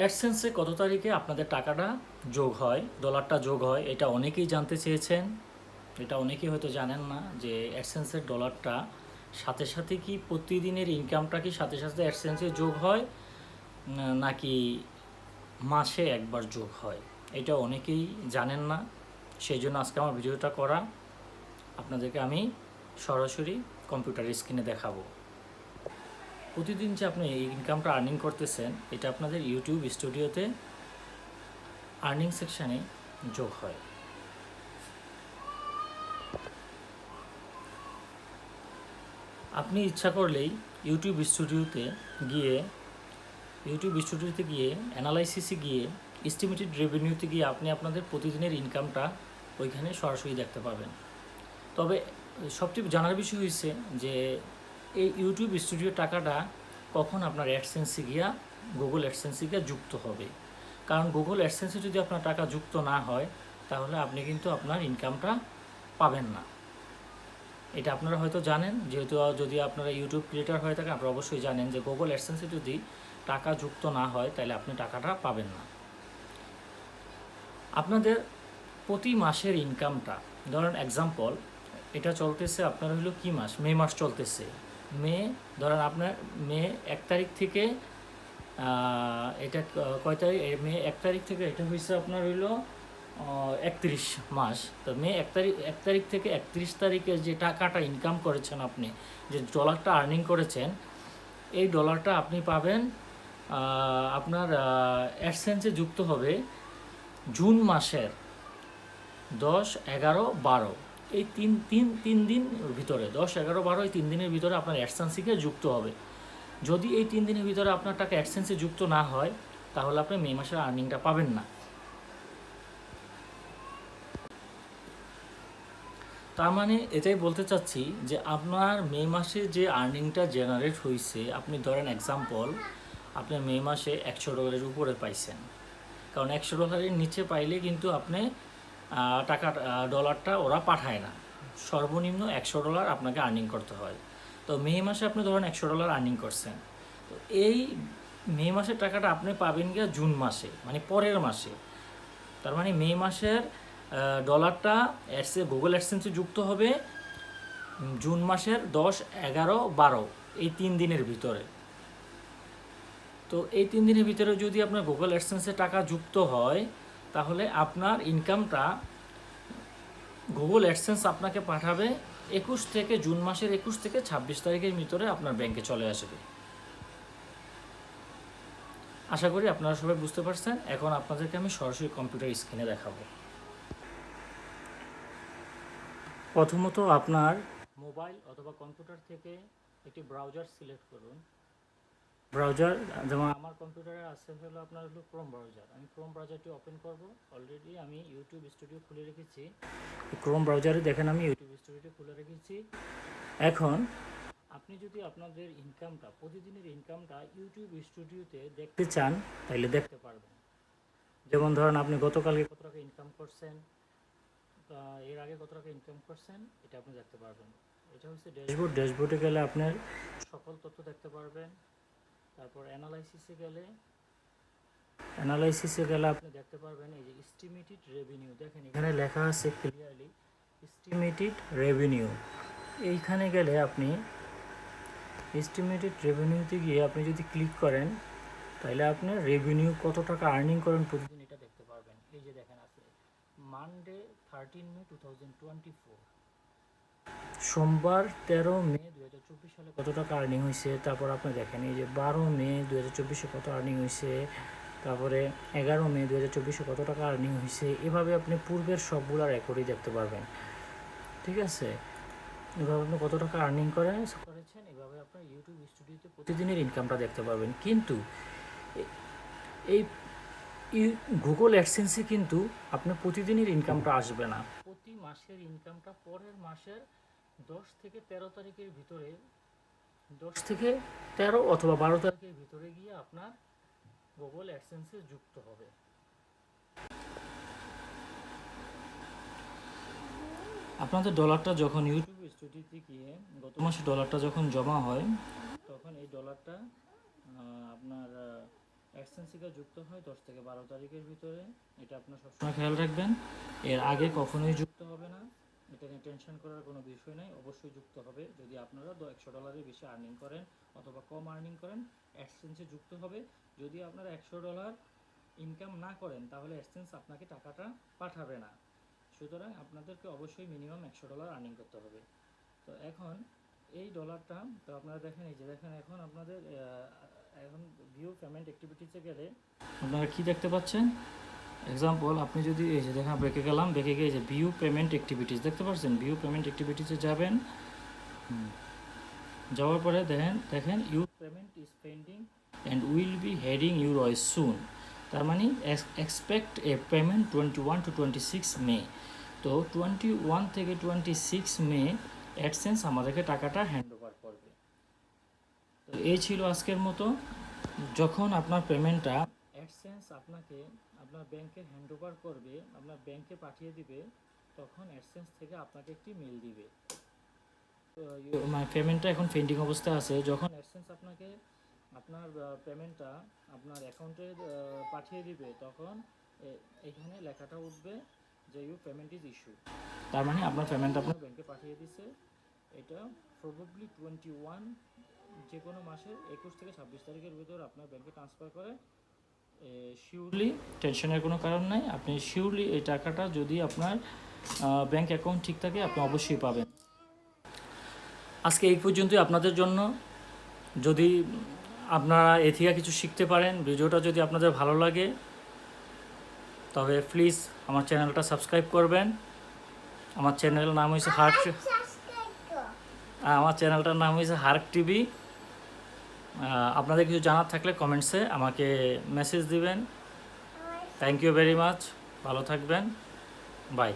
অ্যাডসেন্সে কত তারিখে আপনাদের টাকাটা যোগ হয়, ডলারটা যোগ হয়, এটা অনেকেই জানতে চেয়েছেন। এটা অনেকেই হয়তো জানেন না যে অ্যাডসেন্সের ডলারটা সাথে সাথে কি প্রতিদিনের ইনকামটা কি সাথে সাথে অ্যাডসেন্সে যোগ হয় নাকি মাসে একবার যোগ হয়, এটা অনেকেই জানেন না। সেই জন্য আজকে আমার ভিডিওটা করা, আপনাদেরকে আমি সরাসরি কম্পিউটার স্ক্রিনে দেখাবো। প্রতিদিন যে আপনি এই ইনকামটা আর্নিং করতেছেন, এটা আপনাদের ইউটিউব স্টুডিওতে আর্নিং সেকশানে যোগ হয়। আপনি ইচ্ছা করলেই ইউটিউব স্টুডিওতে গিয়ে অ্যানালাইসিসে গিয়ে এস্টিমেটেড রেভিনিউতে গিয়ে আপনি আপনাদের প্রতিদিনের ইনকামটা ওইখানে সরাসরি দেখতে পাবেন। তবে সবচেয়ে জানার বিষয় হচ্ছে যে এই ইউটিউব স্টুডিও টাকাটা কখন আপনার অ্যাডসেন্সে গিয়া গুগল অ্যাডসেন্সে গিয়া যুক্ত হবে। কারণ গুগল অ্যাডসেন্সে যদি আপনার টাকা যুক্ত না হয়, তাহলে আপনি কিন্তু আপনার ইনকামটা পাবেন না। এটা আপনারা হয়তো জানেন, যেহেতু যদি আপনারা ইউটিউব ক্রিয়েটার হয়ে থাকেন, আপনারা অবশ্যই জানেন যে গুগল অ্যাডসেন্সে যদি টাকা যুক্ত না হয়, তাহলে আপনি টাকাটা পাবেন না। আপনাদের প্রতি মাসের ইনকামটা, ধরেন এক্সাম্পল, এটা চলতেছে আপনার হলো কি মাস, মে মাস চলতেছে। ধরেন আপনার মে 1 তারিখ থেকে এটা কয় তারিখ, মে 1 তারিখ থেকে এটা হয়েছে আপনার হইলো 31 মাস। তো মে 1 তারিখ থেকে 31 তারিখে যে টাকাটা ইনকাম করেছেন, আপনি যে ডলারটা আর্নিং করেছেন, এই ডলারটা আপনি পাবেন, আপনার অ্যাডসেন্সে যুক্ত হবে জুন মাসের 10, 11, 12 এই তিন দিন ভিতরে, 10, 11, 12 এই 3 দিনের ভিতরে আপনার অ্যাডসেন্সে যুক্ত হবে। যদি এই 3 দিনের ভিতরে আপনার টাকা অ্যাডসেন্সে যুক্ত না হয়, তাহলে আপনি মে মাসের আর্নিংটা পাবেন না। তার মানে এটাই বলতে চাচ্ছি যে আপনার মে মাসে যে আর্নিংটা জেনারেট হয়েছে, আপনি ধরেন এক্সাম্পল, আপনি মে মাসে $100 উপরে পাইছেন। কারণ $100 নিচে পাইলে কিন্তু আপনি ডলারটা ওরা পাঠায় না। সর্বনিম্ন $100 আপনাকে আর্নিং করতে হয়। তো মে মাসে আপনি ধরেন $100 আর্নিং করছেন। তো এই মে মাসের টাকাটা আপনি পাবেন গিয়ে জুন মাসে, মানে পরের মাসে। তার মানে মে মাসের ডলারটা গুগল অ্যাডসেন্সে যুক্ত হবে জুন মাসের 10, 11, 12 এই 3 দিনের ভিতরে। তো এই 3 দিনের ভিতরে যদি আপনার গুগল অ্যাডসেন্সে টাকা যুক্ত হয়, তাহলে আপনার ইনকামটা গুগল অ্যাডসেন্স আপনাকে পাঠাবে জুন মাসের 21 থেকে 26 তারিখের ভিতরে আপনার ব্যাংকে চলে আসবে। আশা করি আপনারা সবাই বুঝতে পারছেন। এখন আপনাদেরকে আমি সরাসরি কম্পিউটার স্ক্রিনে দেখাবো। প্রথমত আপনার মোবাইল অথবা কম্পিউটার থেকে একটি ব্রাউজার সিলেক্ট করুন। ব্রাউজার যেমন আমার কম্পিউটারে আছে হলো আপনার হলো ক্রোম ব্রাউজার। আমি ক্রোম ব্রাউজারটি ওপেন করব। অলরেডি আমি ইউটিউব স্টুডিও খুলে রেখেছি। ক্রোম ব্রাউজারে দেখেন আমি ইউটিউব স্টুডিওটি খুলে রেখেছি। এখন আপনি যদি আপনাদের ইনকামটা, প্রতিদিনের ইনকামটা ইউটিউব স্টুডিওতে দেখতে চান, তাহলে দেখতে পারবেন। যেমন ধরেন আপনি গতকালকে কত টাকা ইনকাম করছেন, এর আগে কত টাকা ইনকাম করছেন, এটা আপনি দেখতে পারবেন। এটা হচ্ছে ড্যাশবোর্ড। ড্যাশবোর্ডে গেলে আপনার সকল তথ্য দেখতে পারবেন। তারপর অ্যানালাইসিসে গেলে আপনি দেখতে পারবেন এই যে এস্টিমেটেড রেভিনিউ। দেখেন এখানে লেখা আছে ক্লিয়ারলি এস্টিমেটেড রেভিনিউ। এইখানে গেলে আপনি এস্টিমেটেড রেভিনিউতে গিয়ে আপনি যদি ক্লিক করেন, তাহলে আপনি রেভিনিউ কত টাকা আর্নিং করেন প্রতিদিন এটা দেখতে পারবেন। এই যে দেখেন আছে মানডে 13 মে 2024, সোমবার 13 মে 2024 সালে কত টাকা আর্নিং হয়েছে। তারপর আপনি দেখেন এই যে 12 মে 2024 কত আর্নিং হয়েছে, তারপরে 11 মে 2024 কত টাকা আর্নিং হয়েছে। এভাবে আপনি পূর্বের সবগুলো রেকর্ডই দেখতে পারবেন। ঠিক আছে, এভাবে আপনি কত টাকা আর্নিং করেছেন, এভাবে আপনার ইউটিউব স্টুডিওতে প্রতিদিনের ইনকামটা দেখতে পারবেন। কিন্তু এই গুগল অ্যাডসেন্সে কিন্তু আপনার প্রতিদিনের ইনকামটা আসবে না। প্রতি মাসের ইনকামটা পরের মাসের 10 থেকে 13 তারিখের ভিতরে, 10 থেকে 13 অথবা 12 তারিখের ভিতরে গিয়ে আপনার গুগল অ্যাডসেন্সে যুক্ত হবে। আপনাদের ডলারটা যখন ইউটিউব স্টুডিওতে গিয়ে গত মাসে ডলারটা যখন জমা হয়, তখন এই ডলারটা আপনার এক্সচেঞ্জিকা যুক্ত হয় 10 থেকে 12 তারিখের ভিতরে, এটা আপনার সবসময় খেয়াল রাখবেন। এর আগে কখনোই যুক্ত হবে না, এটা নিয়ে টেনশন করার কোনো বিষয় নাই, অবশ্যই যুক্ত হবে। যদি আপনারা $100 বেশি আর্নিং করেন অথবা কম আর্নিং করেন, এক্সচেঞ্জে যুক্ত হবে। যদি আপনারা $100 ইনকাম না করেন তাহলে এক্সচেঞ্জ আপনাকে টাকাটা পাঠাবে না। সুতরাং আপনাদেরকে অবশ্যই মিনিমাম $100 আর্নিং করতে হবে। তো এখন এই ডলারটা, তো আপনারা দেখেন, এই যে দেখেন এখন আপনাদের এখন ভিউ পেমেন্ট অ্যাক্টিভিটিসে গেলে আপনারা কি দেখতে পাচ্ছেন। এক্সাম্পল, আপনি যদি এই যে দেখেন ব্রেকে গেলাম, ব্রেকে গিয়ে যে ভিউ পেমেন্ট অ্যাক্টিভিটিস দেখতে পাচ্ছেন, ভিউ পেমেন্ট অ্যাক্টিভিটিসে যাবেন। যাওয়ার পরে দেখেন your payment is pending and will be heading your ways soon. তার মানে expect a payment 21 to 26 May. তো 21 থেকে 26 মে অ্যাডসেন্স আমাদেরকে টাকাটা হ্যান্ড ওভার করবে। তো এই ছিল আজকের মতো। যখন আপনার পেমেন্টটা অ্যাডসেন্স আপনাকে আপনার ব্যাংকে হ্যান্ড ওভার করবে, আপনার ব্যাংকে পাঠিয়ে দিবে, তখন অ্যাডসেন্স থেকে আপনাকে একটি মেল দিবে। তো মানে পেমেন্টটা এখন পেন্ডিং অবস্থায় আছে। যখন অ্যাডসেন্স আপনাকে আপনার পেমেন্টটা আপনার অ্যাকাউন্টে পাঠিয়ে দিবে, তখন এখানে লেখাটা উঠবে যে ইউ পেমেন্ট ইজ ইস্যু। তার মানে আপনার পেমেন্ট আপনার ব্যাংকে পাঠিয়ে দিছে। এটা প্রবাবলি 21 যে কোনো মাসের 21 থেকে 26 তারিখের ভিতর আপনার ব্যাংকে ট্রান্সফার করে। শিওরলি টেনশনের কোনো কারণ নাই, আপনি শিওরলি এই টাকাটা যদি আপনার ব্যাংক অ্যাকাউন্ট ঠিক থাকে আপনি অবশ্যই পাবেন। আজকে এই পর্যন্তই আপনাদের জন্য। যদি আপনারা এ থেকে কিছু শিখতে পারেন, ভিডিওটা যদি আপনাদের ভালো লাগে, তবে প্লিজ আমার চ্যানেলটা সাবস্ক্রাইব করবেন। আমার চ্যানেলের নাম হয়েছে আমার চ্যানেলটার নাম হয়েছে হার্ক টিভি। আপনাদের কিছু জানার থাকলে কমেন্টসে আমাকে মেসেজ দিবেন। থ্যাংক ইউ ভেরি মাচ, ভালো থাকবেন, বাই।